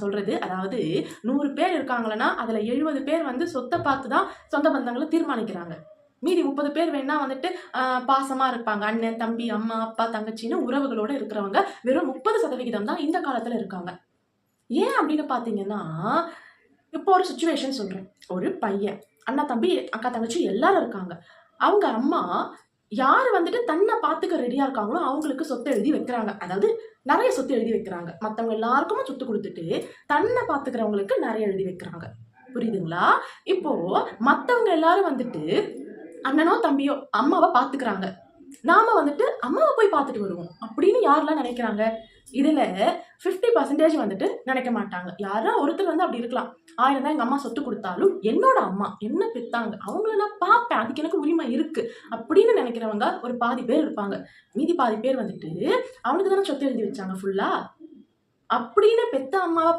சொல்றது. அதாவது 100 பேர் இருக்காங்கன்னா அதுல 70 பேர் வந்து சொத்தை பார்த்து தான் சொந்த பந்தங்களை தீர்மானிக்கிறாங்க. மீதி 30 பேர் வேணா வந்துட்டு பாசமா இருப்பாங்க. அண்ணன், தம்பி, அம்மா, அப்பா, தங்கச்சின்னு உறவுகளோட இருக்கிறவங்க வெறும் 30% தான் இந்த காலத்துல இருக்காங்க. ஏன் அப்படின்னு பாத்தீங்கன்னா, இப்போ ஒரு சுச்சுவேஷன் சொல்றேன். ஒரு பையன், அண்ணா, தம்பி, அக்கா, தங்கச்சி எல்லாரும் இருக்காங்க. அவங்க அம்மா யாரு வந்துட்டு தன்னை பாத்துக்க ரெடியா இருக்காங்களோ அவங்களுக்கு சொத்து எழுதி வைக்கிறாங்க. அதாவது நிறைய சொத்து எழுதி வைக்கிறாங்க. மத்தவங்க எல்லாருக்குமே சொத்து கொடுத்துட்டு தன்னை பாத்துக்கிறவங்களுக்கு நிறைய எழுதி வைக்கிறாங்க. புரியுதுங்களா? இப்போ மத்தவங்க எல்லாரும் வந்துட்டு அண்ணனோ தம்பியோ அம்மாவை பாத்துக்கிறாங்க. நாம வந்துட்டு அம்மாவை போய் பார்த்துட்டு வருவோம் அப்படின்னு யாரெல்லாம் நினைக்கிறாங்க? இதுல 50% வந்துட்டு நினைக்க மாட்டாங்க. யாரா ஒருத்தர் வந்து அப்படி இருக்கலாம். 1000 தான் எங்க அம்மா சொத்து கொடுத்தாலும் என்னோட அம்மா என்ன பெத்தாங்க, அவங்கள நான் பார்ப்பேன், அதுக்கு எனக்கு உரிமை இருக்கு அப்படின்னு நினைக்கிறவங்க ஒரு பாதி பேர் இருப்பாங்க. மீதி பாதி பேர் வந்துட்டு அவனுக்கு தானே சொத்து எழுதி வச்சாங்க ஃபுல்லா அப்படின்னு பெத்த அம்மாவை